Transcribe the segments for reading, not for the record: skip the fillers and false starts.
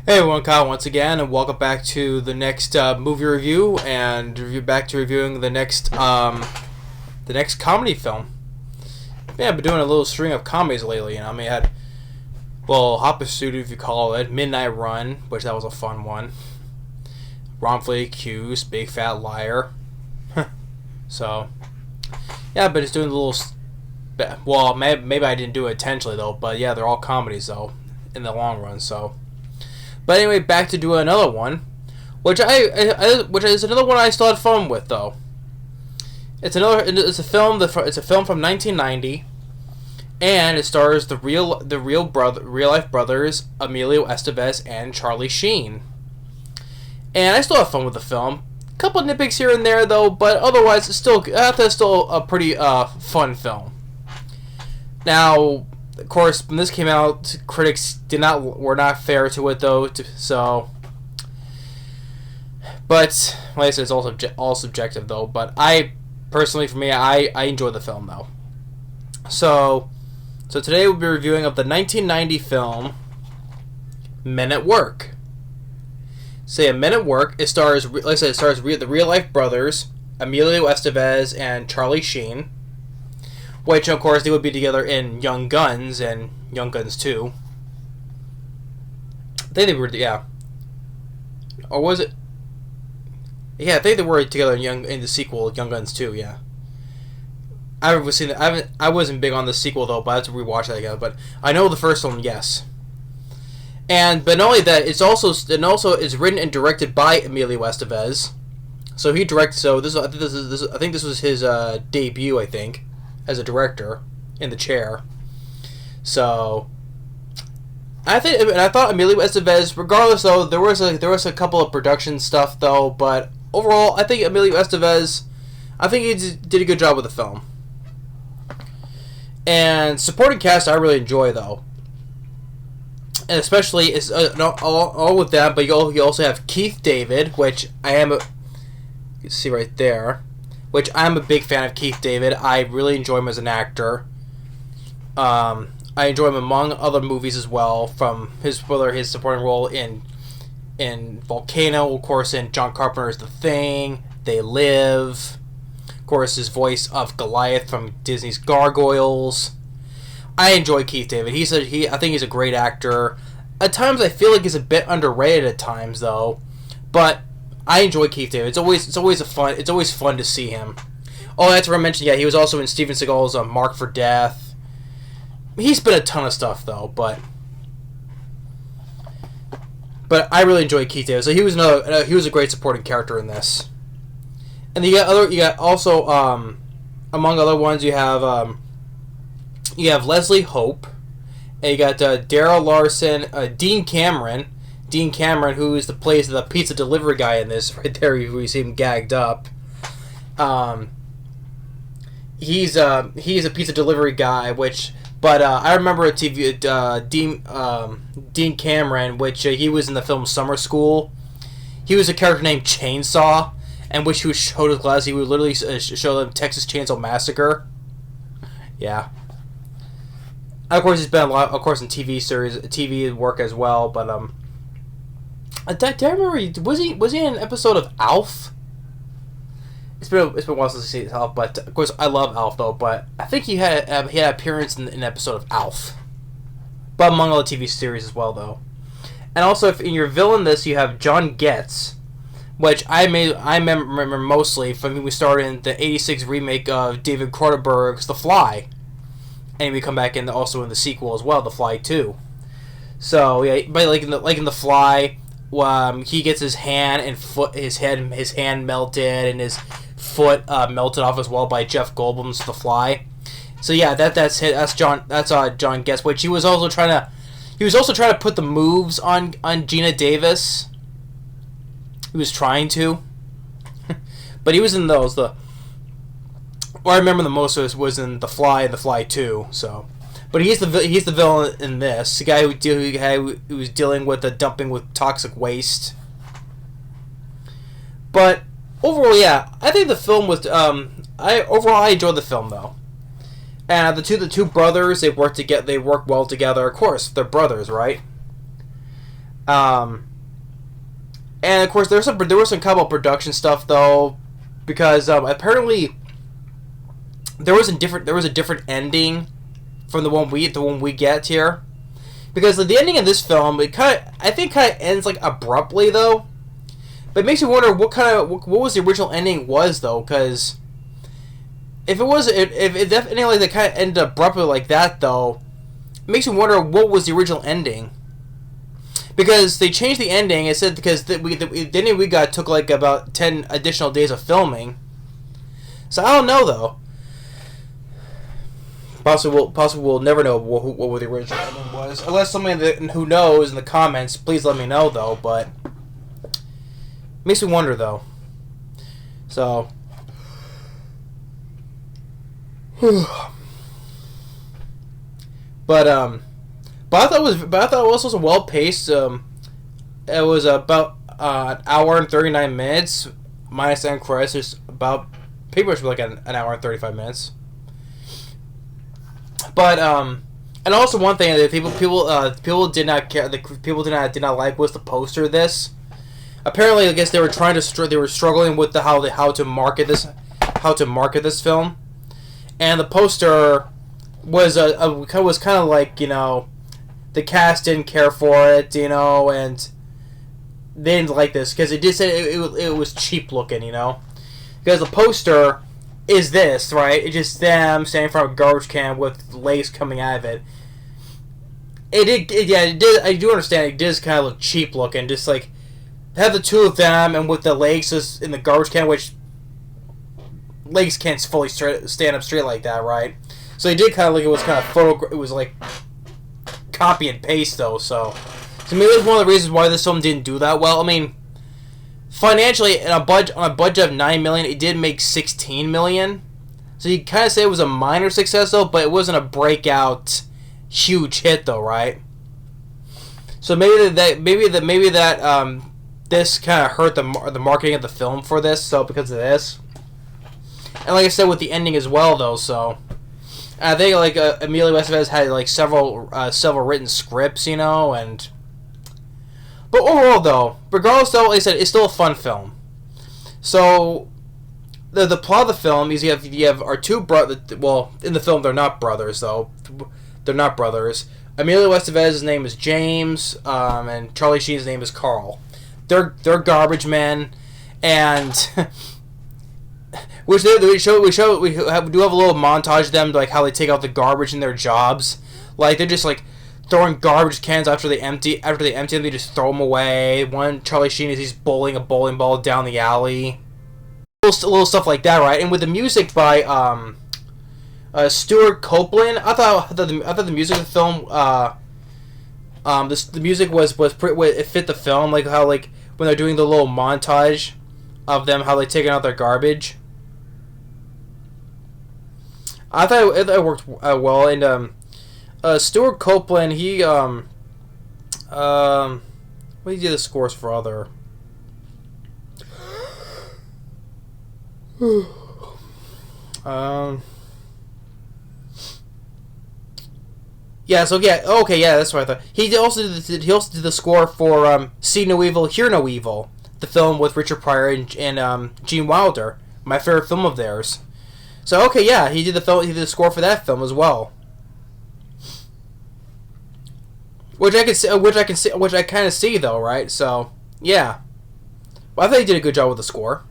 Hey everyone, Kyle once again, and welcome back to the next movie review, and back to reviewing the next comedy film. Yeah, I've been doing a little string of comedies lately. I had Hot Pursuit, if you call it, Midnight Run, which that was a fun one. Wrongfully Accused, Big Fat Liar. So, yeah, but it's doing a little. Well, maybe I didn't do it intentionally though, but yeah, they're all comedies though, in the long run. So. But anyway, back to do another one, which is another one I still had fun with though. It's a film from 1990, and it stars the real life brothers Emilio Estevez and Charlie Sheen. And I still have fun with the film. A couple nitpicks here and there though, but otherwise it's still a pretty fun film. Now, of course, when this came out, critics were not fair to it though. But like I said, it's all subjective though. But I personally, for me, I enjoy the film though. So today we'll be reviewing of the 1990 film Men at Work. Men at Work. It stars, like I said, the real life brothers Emilio Estevez and Charlie Sheen. Which, of course, they would be together in Young Guns and Young Guns 2. I think they were, yeah. Or was it? Yeah, I think they were together in the sequel, Young Guns 2, yeah. I wasn't big on the sequel, though, but I have to rewatch that again. But I know the first one, yes. But not only that, it's written and directed by Emilio Estevez. So he directed, I think this was his debut, I think, as a director in the chair. So I thought Emilio Estevez, regardless though, there was a couple of production stuff though, but overall I think Emilio Estevez, I think he did a good job with the film. And supporting cast I really enjoy though, and especially is all with that. But you also have Keith David, which you can see right there. Which I'm a big fan of Keith David. I really enjoy him as an actor. I enjoy him among other movies as well, from his supporting role in Volcano, of course, in John Carpenter's The Thing, They Live, of course, his voice of Goliath from Disney's Gargoyles. I enjoy Keith David. I think he's a great actor. At times, I feel like he's a bit underrated at times, though, but I enjoy Keith David. It's always fun to see him. Oh, that's where I mentioned. Yeah, he was also in Steven Seagal's Mark for Death. He's been a ton of stuff though, but I really enjoy Keith David. So he was a great supporting character in this. And you got also among other ones you have Leslie Hope, and you got Daryl Larson, Dean Cameron. Dean Cameron, who plays the pizza delivery guy in this, right there, we see him gagged up. He's a pizza delivery guy, but I remember a TV Dean Cameron, which he was in the film Summer School. He was a character named Chainsaw, and which he showed his class. He would literally show them Texas Chainsaw Massacre. Yeah. And of course, he's been a lot, of course, in TV work as well, but I remember, was he in an episode of Alf? It's been a while since I've seen Alf, but of course I love Alf though. But I think he had an appearance in an episode of Alf, but among other TV series as well though. And also, if in your villain this you have John Getz, which I remember mostly from when we started in the '86 remake of David Cronenberg's The Fly, and we come back also in the sequel as well, The Fly 2. So yeah, but like in The Fly. He gets his hand melted, and his foot melted off as well by Jeff Goldblum's The Fly. So yeah, that's John Getz, which he was also trying to put the moves on Gina Davis. He was trying to, but he was in those. What I remember the most was in The Fly and The Fly 2. So. But he's the villain in this. The guy who was dealing with the dumping with toxic waste. But overall, yeah, I think the film was. I enjoyed the film though. And the two brothers, they work well together. Of course, they're brothers, right? Um, and of course, there was some couple production stuff though, because apparently there was a different ending from the one we get here, because the ending of this film, I think kind of ends like abruptly though, but it makes me wonder what was the original ending was though, because if that ending like that kind of ended abruptly like that though, it makes me wonder what was the original ending. Because they changed the ending, it said because the ending we got took like about 10 additional days of filming. So I don't know though. Possibly we'll never know what the original ending was, unless somebody who knows in the comments, please let me know though. But makes me wonder though. So, but I thought it was also well paced. It was about an hour and 39 minutes, minus end credits. It's about pretty much like an hour and 35 minutes. But and also one thing that people did not care. The people did not like was the poster of this. Apparently, I guess they were struggling with how to market this film, and the poster was kind of like, you know, the cast didn't care for it, you know, and they didn't like this because it did say it was cheap looking, you know, because the poster is this, right? It's just them standing in front of a garbage can with legs coming out of it. It did. I do understand it does kind of look cheap looking, just like have the two of them and with the legs just in the garbage can, which legs can't fully stand up straight like that, right? So they did kind of like it was kind of it was like copy and paste though, so maybe that's one of the reasons why this film didn't do that well. I mean, financially, on a budget of $9 million, it did make $16 million. So you kind of say it was a minor success though, but it wasn't a breakout huge hit though, right? So maybe that this kind of hurt the marketing of the film for this. So because of this, and like I said with the ending as well though, so. I think like Emilio Estevez had like several written scripts, you know, but overall though, regardless though, like I said, it's still a fun film. So the plot of the film is you have our two brothers. Well, in the film they're not brothers though. They're not brothers. Emilio Estevez's name is James, and Charlie Sheen's name is Carl. They're garbage men, and. We do have a little montage of them, like how they take out the garbage in their jobs. Like they're just like throwing garbage cans after they empty them, they just throw them away. One Charlie Sheen is he's bowling a bowling ball down the alley. Little stuff like that, right? And with the music by Stuart Copeland, I thought the music of the film the music was pretty, it fit the film, like how like when they're doing the little montage of them how they taking out their garbage. I thought it worked well, and Stuart Copeland, he what did he do the scores for other? Yeah, so yeah, okay, yeah, that's what I thought. He also did the score for See No Evil, Hear No Evil, the film with Richard Pryor and Gene Wilder, my favorite film of theirs. So okay, yeah, he did the score for that film as well, which I kind of see though, right? So yeah, well, I think he did a good job with the score.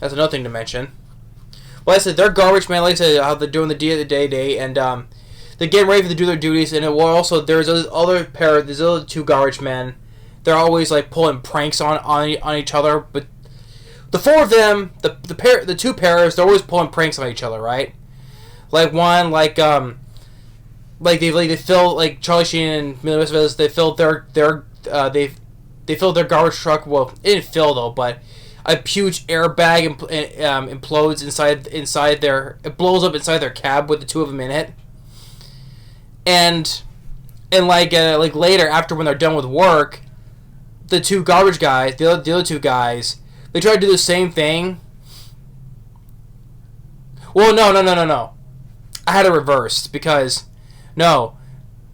That's another thing to mention. Well, I said they're garbage man. Like I said, how they're doing the day, and they're getting ready to do their duties. And there's other two garbage men. They're always like pulling pranks on each other, but. The four of them, the two pairs, they're always pulling pranks on each other, right? Like one, like they fill like Charlie Sheen and Emilio Estevez, they filled they filled their garbage truck. Well, it didn't fill though, but a huge airbag implodes inside their. It blows up inside their cab with the two of them in it, and like later after when they're done with work, the two garbage guys, the other two guys. They tried to do the same thing. Well, no. I had it reversed because, no.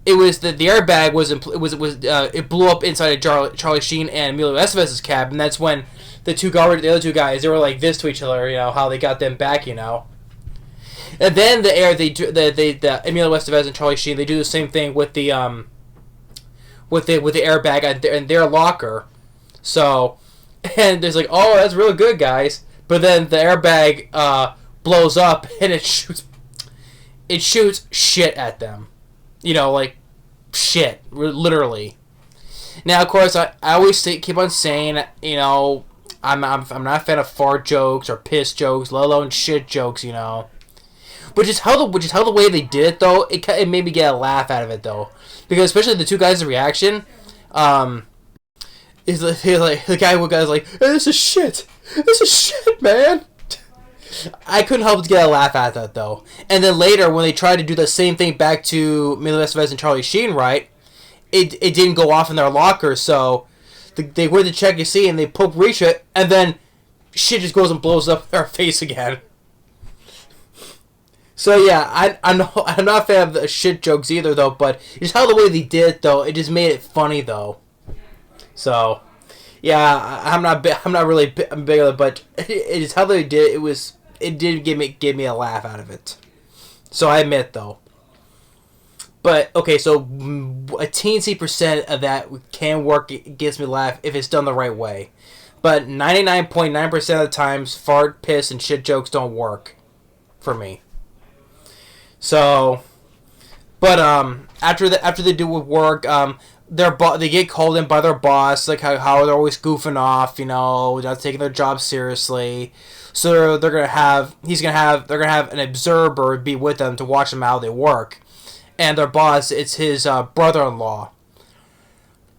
it was the airbag it blew up inside of Charlie Sheen and Emilio Estevez's cab, and that's when the other two guys, they were like this to each other, how they got them back, And then the Emilio Estevez and Charlie Sheen, they do the same thing with the airbag in their locker. So, and there's like, oh, that's really good, guys. But then the airbag blows up and it shoots shit at them. Like shit, literally. Now, of course, I always keep on saying, I'm not a fan of fart jokes or piss jokes, let alone shit jokes, Which is how the way they did it, though, it made me get a laugh out of it, though, because especially the two guys' reaction, is like the guy was like, hey, this is shit, man. I couldn't help but get a laugh at that, though. And then later, when they tried to do the same thing back to Emilio Estevez and Charlie Sheen, right, it didn't go off in their locker, so they went to check, and they reach it, and then shit just goes and blows up their face again. So yeah, I'm not a fan of the shit jokes either, though, but just how the way they did it, though, it just made it funny, though. So, yeah, I'm not really big on it, but it is how they did it. It did give me a laugh out of it. So I admit, though. But okay, so a teensy percent of that can work. It gets me a laugh if it's done the right way. But 99.9% of the times, fart, piss, and shit jokes don't work for me. So, but after they do with work, they get called in by their boss, like how they're always goofing off, not taking their job seriously. So they're gonna have an observer be with them to watch them how they work, and their boss, it's his brother-in-law,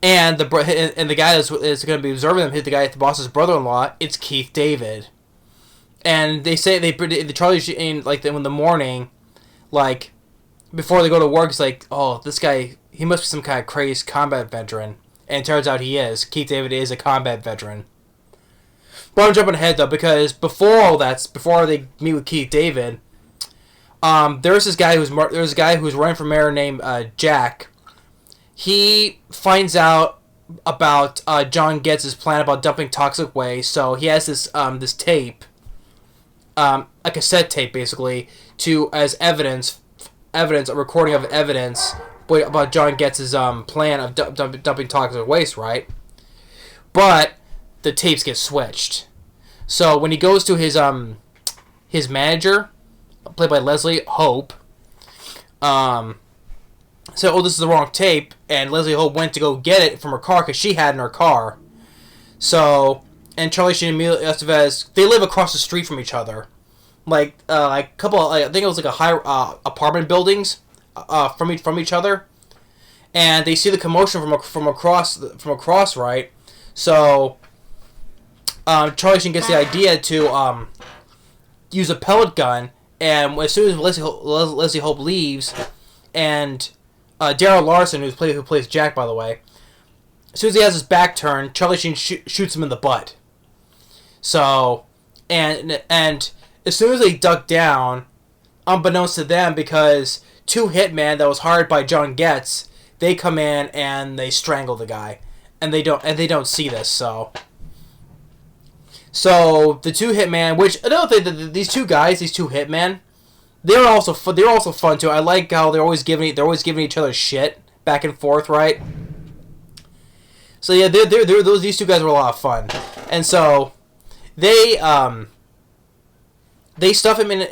and the guy that's gonna be observing them, the boss's brother-in-law, it's Keith David, and they say the Charlie Sheen, like in the morning. Like, before they go to work, it's like, oh, this guy, he must be some kind of crazed combat veteran. And it turns out he is. Keith David is a combat veteran. But I'm jumping ahead, though, because before they meet with Keith David, there's a guy who's running for mayor named Jack. He finds out about John Getz' plan about dumping toxic waste, so he has this tape, a cassette tape, basically, as evidence, a recording of evidence about John Getz' plan of dumping toxic waste, right? But the tapes get switched. So when he goes to his manager, played by Leslie Hope, said, oh, this is the wrong tape, and Leslie Hope went to go get it from her car because she had it in her car. So, and Charlie Sheen and Emilio Estevez, they live across the street from each other. Like a couple, I think it was like a high apartment buildings from each other, and they see the commotion from across, right? So Charlie Sheen gets the idea to use a pellet gun, and as soon as Leslie Hope leaves, and Daryl Larson, who plays Jack, by the way, as soon as he has his back turned, Charlie Sheen shoots him in the butt. So, and as soon as they duck down, unbeknownst to them, because two hitmen that was hired by John Getz, they come in and they strangle the guy, and they don't see this. So the two hitmen, which another thing, these two hitmen, they're also fun too. I like how they're always giving each other shit back and forth, right? So yeah, these two guys were a lot of fun, and so they stuff him in one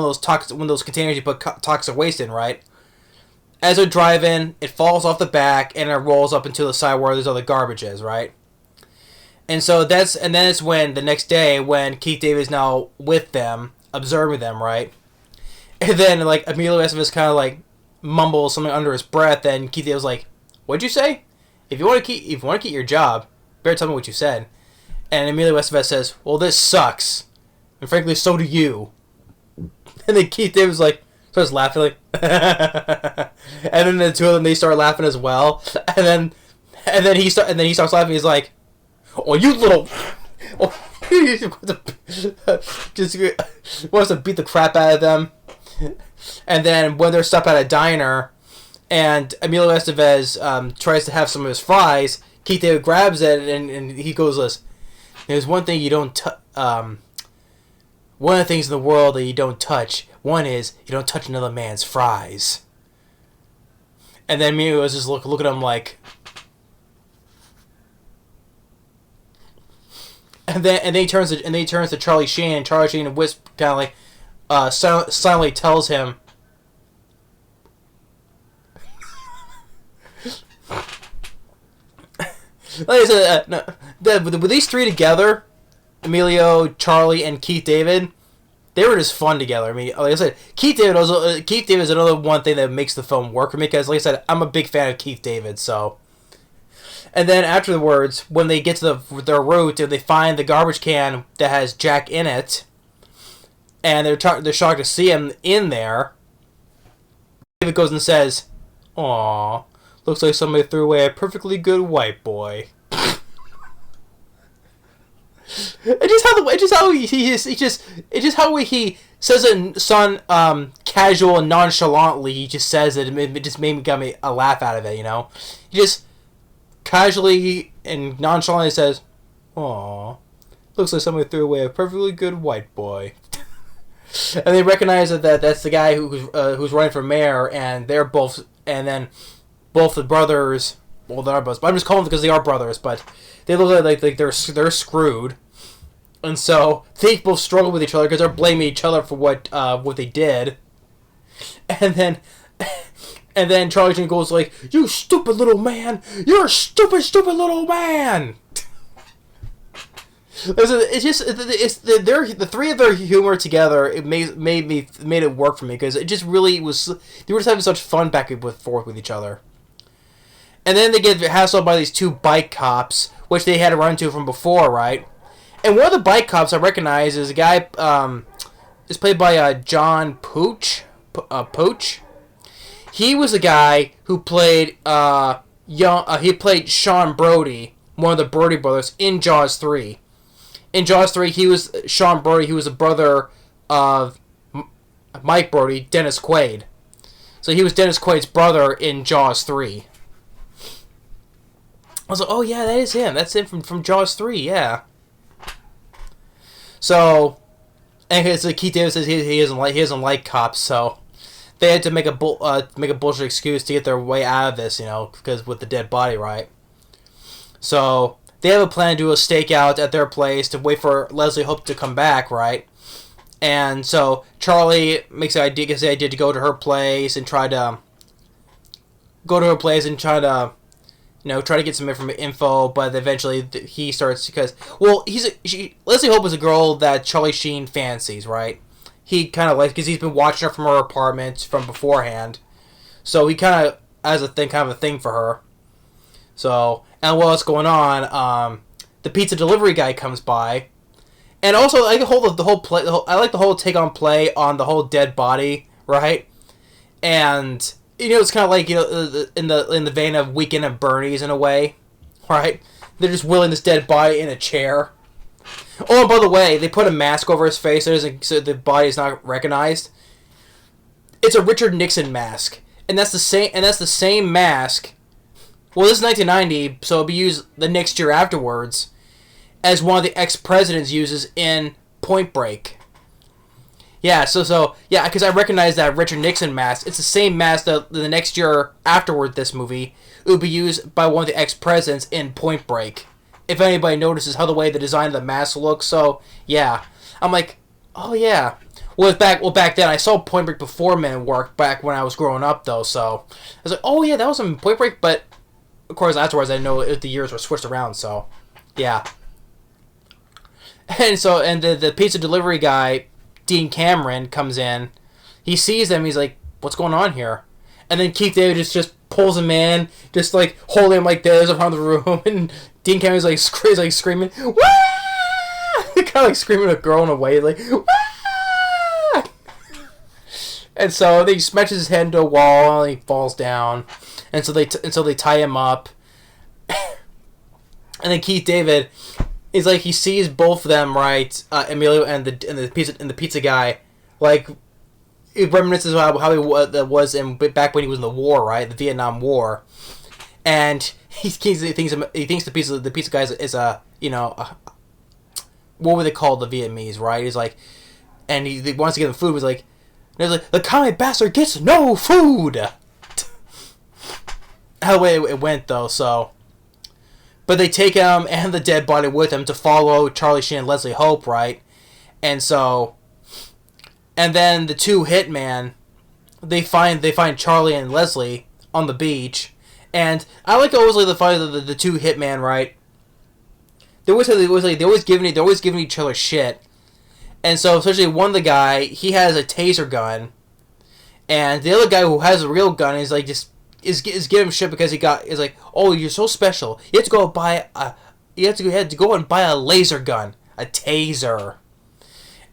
of those containers you put toxic waste in, right? As they're driving, it falls off the back and it rolls up into the side where there's other garbage is, right? And so then it's when the next day when Keith David is now with them, observing them, right? And then like Emilio Estevez kind of like mumbles something under his breath, and Keith David was like, "What'd you say? If you want to keep your job, better tell me what you said." And Emilio Estevez says, "Well, this sucks. And frankly, so do you." And then Keith David was like, starts laughing, like, and then the two of them, they start laughing as well. And then he starts laughing. He's like, "Oh, you little," just wants to beat the crap out of them. And then when they're stopped at a diner, and Emilio Estevez tries to have some of his fries, Keith David grabs it and he goes, "Listen, there's one thing you don't one of the things in the world that you don't touch. One is you don't touch another man's fries." And then Emilio was just look at him like, and then he turns to Charlie Sheen, and Charlie Sheen kind of like silently tells him, like I said, with these three together, Emilio, Charlie, and Keith David, they were just fun together. I mean, like I said, Keith David is another one thing that makes the film work for me, because, like I said, I'm a big fan of Keith David. So, and then afterwards, when they get to their route and they find the garbage can that has Jack in it, and they're shocked to see him in there, David goes and says, "Aw, looks like somebody threw away a perfectly good white boy." It's just how he says it, casual and nonchalantly. He just says it. It just got me a laugh out of it. You know, he just casually and nonchalantly says, "Aw, looks like somebody threw away a perfectly good white boy." And they recognize that's the guy who's running for mayor, and then both the brothers. Well, they're not brothers, but I'm just calling them because they are brothers. But they look like they're screwed, and so they both struggle with each other because they're blaming each other for what they did. And then Charlie Sheen goes like, "You stupid little man! You're a stupid little man!" The three of their humor together. It made it work for me, because it just really was. They were just having such fun back and forth with each other. And then they get hassled by these two bike cops, which they had to run into from before, right? And one of the bike cops I recognize is a guy is played by John Pooch. He was a guy who played he played Sean Brody, one of the Brody brothers, in Jaws 3. In Jaws 3, he was Sean Brody. He was a brother of Mike Brody, Dennis Quaid. So he was Dennis Quaid's brother in Jaws 3. I was like, oh yeah, that is him. That's him from Jaws 3, yeah. So, and so Keith David says he doesn't like cops, so they had to make a bullshit excuse to get their way out of this, you know, because with the dead body, right? So they have a plan to do a stakeout at their place to wait for Leslie Hope to come back, right? And so Charlie gets the idea to go to her place and try to get some info, but eventually he starts because, well, Leslie Hope is a girl that Charlie Sheen fancies, right? He kind of likes, because he's been watching her from her apartment from beforehand, so he kind of has a thing for her. So, and while it's going on, the pizza delivery guy comes by, and also I like the whole take on play on the whole dead body, right? And you know, it's kind of like, you know, in the vein of Weekend at Bernie's in a way, right? They're just wheeling this dead body in a chair. Oh, and by the way, they put a mask over his face so the body is not recognized. It's a Richard Nixon mask, and that's the same mask. Well, this is 1990, so it'll be used the next year afterwards, as one of the ex-presidents uses in Point Break. Yeah, yeah, because I recognize that Richard Nixon mask. It's the same mask that the next year afterward this movie, it would be used by one of the ex-presidents in Point Break. If anybody notices how the way the design of the mask looks, so yeah, I'm like, oh yeah. Well, back then I saw Point Break before Men at Work back when I was growing up though, so I was like, oh yeah, that was in Point Break, but of course afterwards I know the years were switched around, so yeah. And the pizza delivery guy, Dean Cameron, comes in. He sees them. He's like, "What's going on here?" And then Keith David just pulls him in, just like holding him like this around the room. And Dean Cameron's like screaming, "Wah!" kind of like screaming at a girl in a way, like, "Wah!" And so he smashes his head into a wall and he falls down. And so they tie him up. And then Keith David is like, he sees both of them, right? Emilio and the pizza guy, like it reminisces of how he was back when he was in the war, right? The Vietnam War. And he thinks the pizza guy is a what would they call the Vietnamese, right? He's like, and he wants to give him food. He's like, the commie bastard gets no food. How the way it went though, so. But they take him and the dead body with him to follow Charlie Sheen and Leslie Hope, right? And so, and then the two hitmen, they find Charlie and Leslie on the beach, and I like always like the fight of the two hitmen, right? They're always giving each other shit, and so especially one of the guy, he has a taser gun, and the other guy who has a real gun is like just is giving him shit because is like, oh, you're so special, you have to go and buy a laser gun, a taser,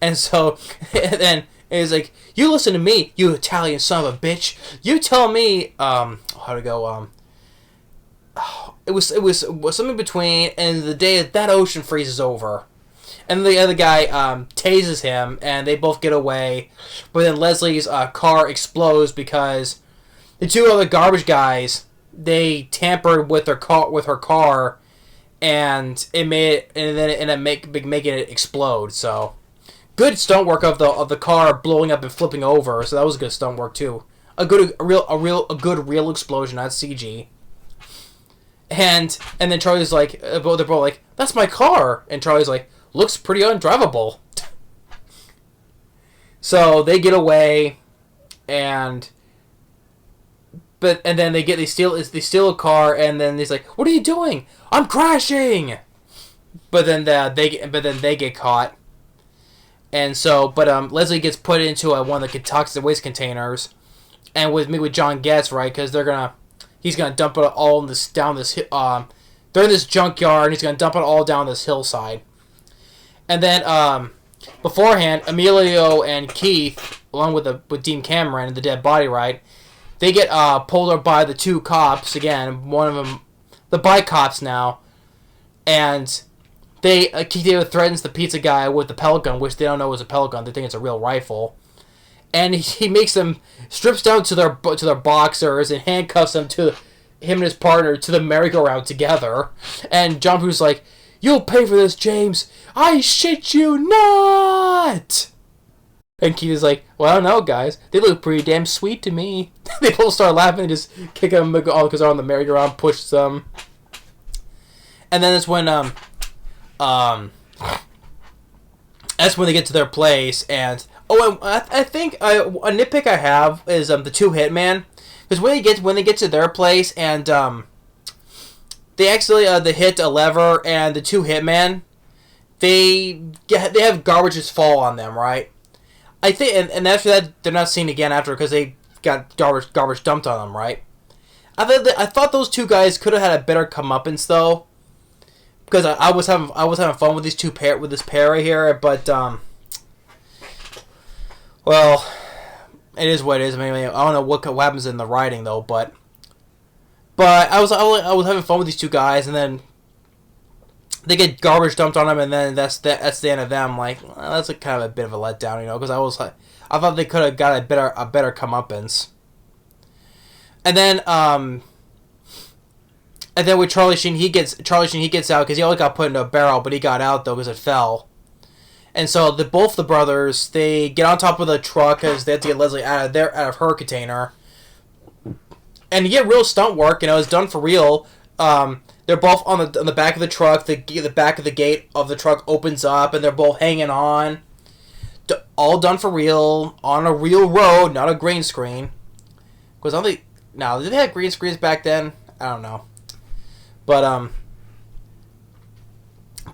and so and then he's like, you listen to me, you Italian son of a bitch, you tell me how to go It was something between and the day that ocean freezes over, and the other guy tases him, and they both get away, but then Leslie's car explodes because the two other garbage guys, they tampered with her car, and it making it explode. So good stunt work of the car blowing up and flipping over. So that was good stunt work too. A good real explosion, not CG. And then Charlie's like, they're both like, that's my car, and Charlie's like, looks pretty undrivable. So they get away, and then they steal a car, and then he's like, what are you doing? I'm crashing. But then they get caught, and so Leslie gets put into one of the toxic waste containers, and with John Getz, right, because he's gonna dump it all they're in this junkyard, and he's gonna dump it all down this hillside. And then beforehand, Emilio and Keith, along with Dean Cameron and the dead body, right, they get pulled up by the two cops again. One of them, the bike cops now, and Keith David threatens the pizza guy with the pellet gun, which they don't know is a pellet gun. They think it's a real rifle. And he makes them, strips down to their boxers and handcuffs them to him and his partner to the merry-go-round together. And John Woo's like, you'll pay for this, James. I shit you not. And Keith is like, well, I don't know, guys. They look pretty damn sweet to me. They both start laughing and just kick them all because they're on the merry-go-round, push them. And then that's when they get to their place, and I think a nitpick I have is the two hitmen, because when they get to their place and they actually they hit a lever, and the two hitmen they have garbages fall on them, right? I think and after that they're not seen again after because they got garbage dumped on them, right? I thought those two guys could have had a better comeuppance though, because I was having fun with this pair right here, but well, it is what it is. I mean, I don't know what happens in the writing though, but I was having fun with these two guys, and then they get garbage dumped on them, and then that's the end of them. Like, well, that's kind of a bit of a letdown, because I thought they could have got a better comeuppance. And then with Charlie Sheen, he gets out because he only got put into a barrel, but he got out though because it fell. And so both the brothers, they get on top of the truck because they have to get Leslie out of her container. And you get real stunt work, it's done for real. They're both on the back of the truck. The back of the gate of the truck opens up, and they're both hanging on. All done for real on a real road, not a green screen. Because did they have green screens back then? I don't know. But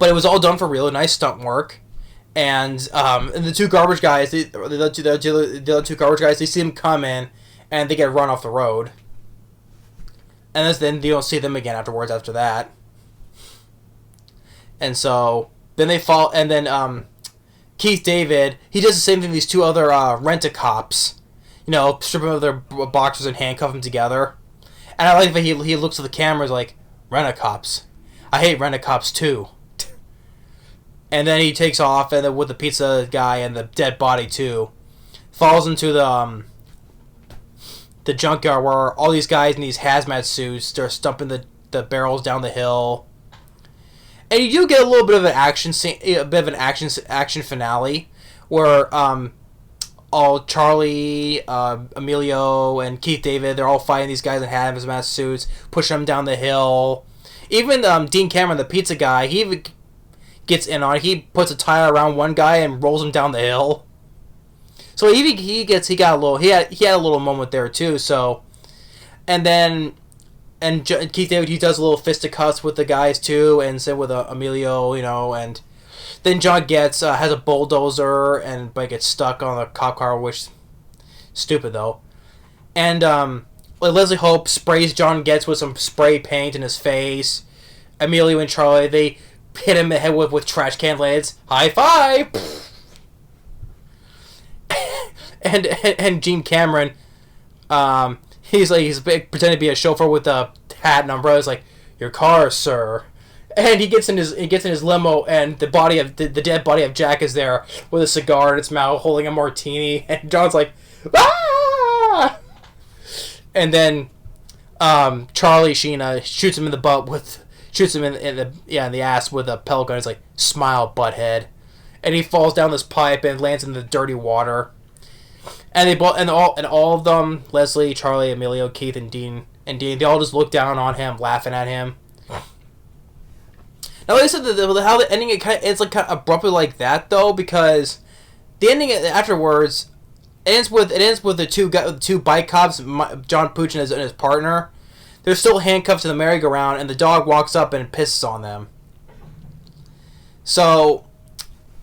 it was all done for real. Nice stunt work. And the two garbage guys, the other two garbage guys, they see them come in, and they get run off the road. And then you don't see them again afterwards after that. And so then they fall, and then Keith David, he does the same thing to these two other rent-a-cops. Strip them of their boxers and handcuff them together. And I like that he looks at the cameras like, rent-a-cops. I hate rent-a-cops too. And then he takes off, and then with the pizza guy and the dead body too, falls into the junkyard where all these guys in these hazmat suits, they're stumping the barrels down the hill. And you do get a little bit of an action scene, a bit of an action finale, where all Charlie, Emilio, and Keith David, they're all fighting these guys in hazmat suits, pushing them down the hill. Even Dean Cameron, the pizza guy, he even gets in on it. He puts a tire around one guy and rolls him down the hill. So he had a little moment there too. So, and then. And Keith David, he does a little fisticuffs with the guys too, and same with Emilio, and then John Getz has a bulldozer but gets stuck on a cop car, which stupid though. And Leslie Hope sprays John Getz with some spray paint in his face. Emilio and Charlie, they hit him in the head with trash can lids. High five! and Gene Cameron, he's pretending to be a chauffeur with a hat and umbrella. He's like, "Your car, sir." And he gets in his limo, and the dead body of Jack is there with a cigar in its mouth, holding a martini. And John's like, "Ah!" And then Charlie Sheen shoots him in the ass with a pellet gun. He's like, "Smile, butthead," and he falls down this pipe and lands in the dirty water. And all of them, Leslie, Charlie, Emilio, Keith, and Dean, they all just look down on him, laughing at him. Now, like I said, how the ending it's like kind of abruptly like that though, because the ending afterwards ends with the two bike cops, John Pooch and his partner. They're still handcuffed to the merry-go-round, and the dog walks up and pisses on them. So,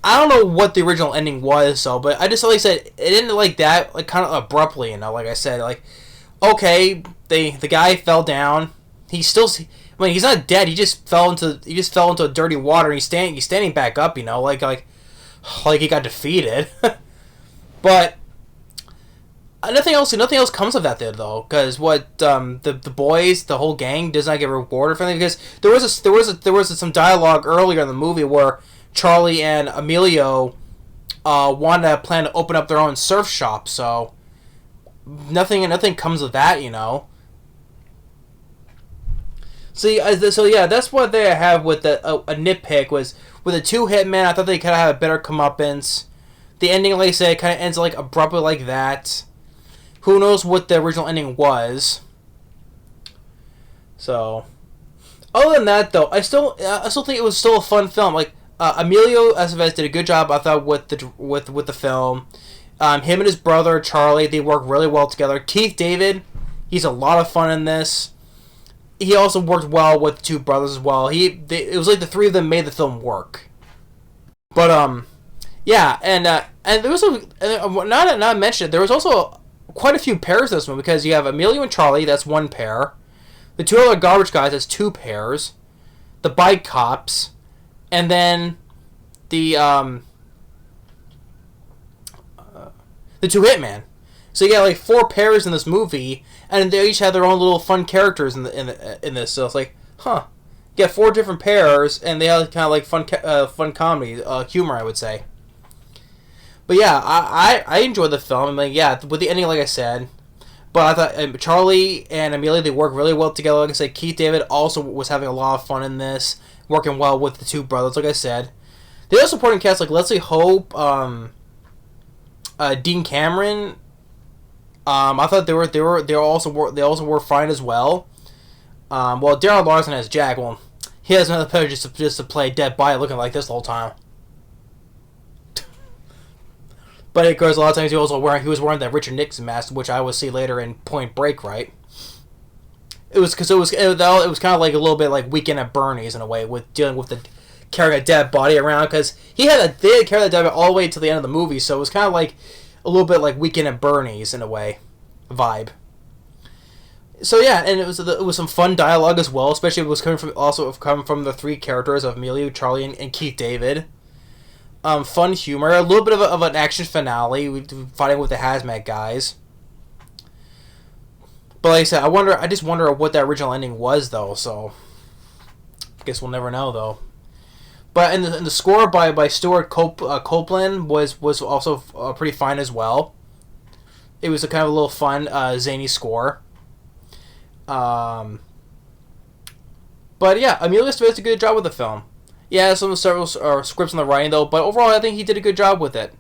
I don't know what the original ending was, but I just, like I said, it ended like that, like kind of abruptly, like I said, like, okay, the guy fell down. He's not dead. He just fell into dirty water, and he's standing back up, like he got defeated. But nothing else comes of that though, because what the boys, the whole gang, does not get rewarded for anything, because there was some dialogue earlier in the movie where Charlie and Emilio plan to open up their own surf shop, so nothing comes of that, So yeah, that's what they have with a nitpick was with the two hitmen. I thought they kind of had a better comeuppance. The ending, like I said, kind of ends like abruptly like that. Who knows what the original ending was? So, other than that, though, I still think it was still a fun film. Like Emilio Estevez did a good job, I thought, with the film. Him and his brother Charlie, they work really well together. Keith David, he's a lot of fun in this. He also worked well with the two brothers as well. It was like the three of them made the film work. But yeah, and there was not mentioned, there was also quite a few pairs in this one, because you have Emilio and Charlie, that's one pair. The two other garbage guys, that's two pairs. The bike cops, and then the two hitmen. So you got like four pairs in this movie, and they each have their own little fun characters in this. So it's like, huh, you got four different pairs, and they have kind of like fun comedy, humor, I would say. But yeah, I enjoyed the film. I mean, yeah, with the ending, like I said. But I thought Charlie and Amelia, they work really well together. Like I said, Keith David also was having a lot of fun in this, working well with the two brothers. Like I said, the other supporting cast, like Leslie Hope, Dean Cameron. I thought they also were fine as well. Well, Darren Larson as Jack. Well, he has another pleasure just to play dead body looking like this the whole time. But of course, a lot of times he was wearing that Richard Nixon mask, which I will see later in Point Break, right? It was kind of like a little bit like Weekend at Bernie's in a way, with dealing with the carrying a dead body around, because they had to carry that dead body all the way to the end of the movie, so it was kind of like a little bit like Weekend at Bernie's in a way, vibe. So yeah, and it was some fun dialogue as well, especially it was coming from the three characters of Emilio, Charlie, and Keith David. Fun humor, a little bit of an action finale, fighting with the hazmat guys. But like I said, I just wonder what that original ending was, though. So, I guess we'll never know, though. But in the score by Stuart Copeland was also pretty fine as well. It was a kind of a little fun, zany score. But yeah, Emilio Estevez did a good job with the film. Yeah, several scripts on the writing though, but overall I think he did a good job with it.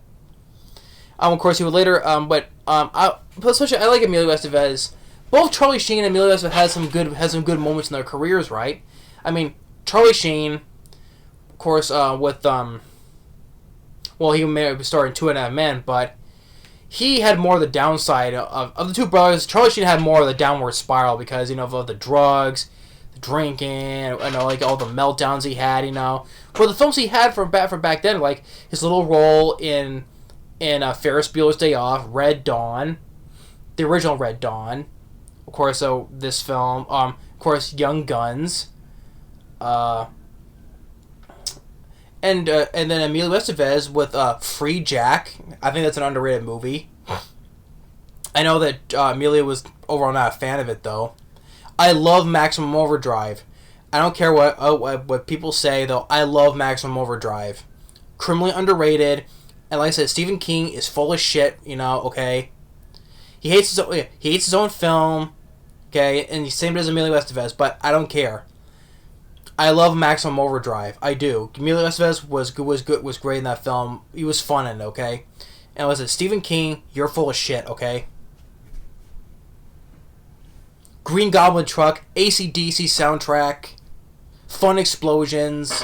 Of course, he would later, but especially I like Emilio Estevez. Both Charlie Sheen and Emilio Estevez has some good moments in their careers, right? I mean, Charlie Sheen, of course, with well, he may have started in 2.5 Men, but he had more of the downside of the two brothers. Charlie Sheen had more of the downward spiral because of the drugs, the drinking, like all the meltdowns he had, But the films he had from back then, like his little role in Ferris Bueller's Day Off, Red Dawn, the original Red Dawn, of course. So this film, of course, Young Guns, and then Emilio Estevez with Free Jack. I think that's an underrated movie. I know that Emilio was overall not a fan of it though. I love Maximum Overdrive. I don't care what people say though. I love Maximum Overdrive. Criminally underrated. And like I said, Stephen King is full of shit, okay? He hates his own film, okay? And the same as Emilio Estevez, but I don't care. I love Maximum Overdrive. I do. Emilio Estevez was great in that film. He was fun in it, okay? And like I said, Stephen King, you're full of shit, okay? Green Goblin Truck, AC/DC soundtrack, fun explosions.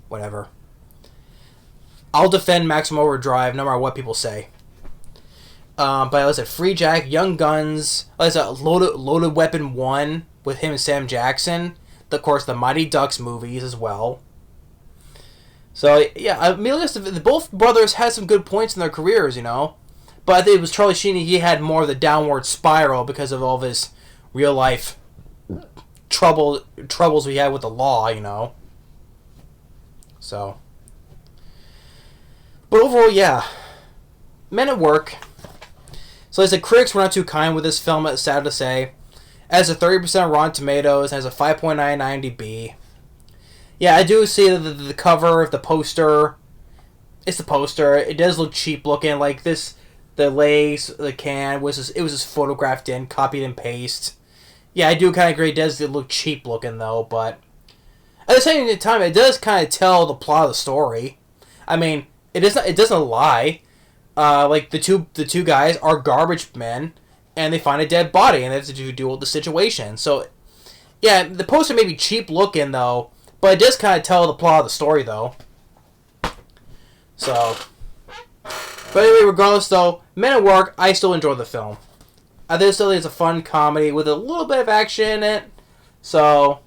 Whatever. I'll defend Maximum Overdrive no matter what people say. But like I said, Free Jack, Young Guns, like I said, Loaded Weapon 1 with him and Sam Jackson. Of course, the Mighty Ducks movies as well. So, yeah, Emilio Estevez, both brothers had some good points in their careers, But I think it was Charlie Sheen, he had more of the downward spiral because of all of his real life troubles we had with the law, So, but overall, yeah, Men at Work. So like I said, critics were not too kind with this film, it's sad to say. It has a 30% Rotten Tomatoes, has a 5.9 IMDb. Yeah, I do see the cover of the poster. It's the poster. It does look cheap looking, like this. The legs, the can it was just photographed in, copied and paste. Yeah, I do kind of agree. It does look cheap looking though, but at the same time, it does kind of tell the plot of the story. I mean, it doesn't lie. Like the two guys are garbage men, and they find a dead body, and they have to deal with the situation. So, yeah, the poster may be cheap looking though, but it does kind of tell the plot of the story though. So, but anyway, regardless though, Men at Work, I still enjoy the film. I think it's a fun comedy with a little bit of action in it. So,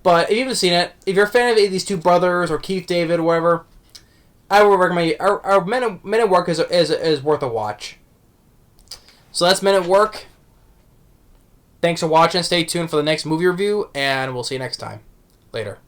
but if you haven't seen it, if you're a fan of these two brothers or Keith David or whatever, I would recommend our Men at Work is worth a watch. So that's Men at Work. Thanks for watching. Stay tuned for the next movie review, and we'll see you next time. Later.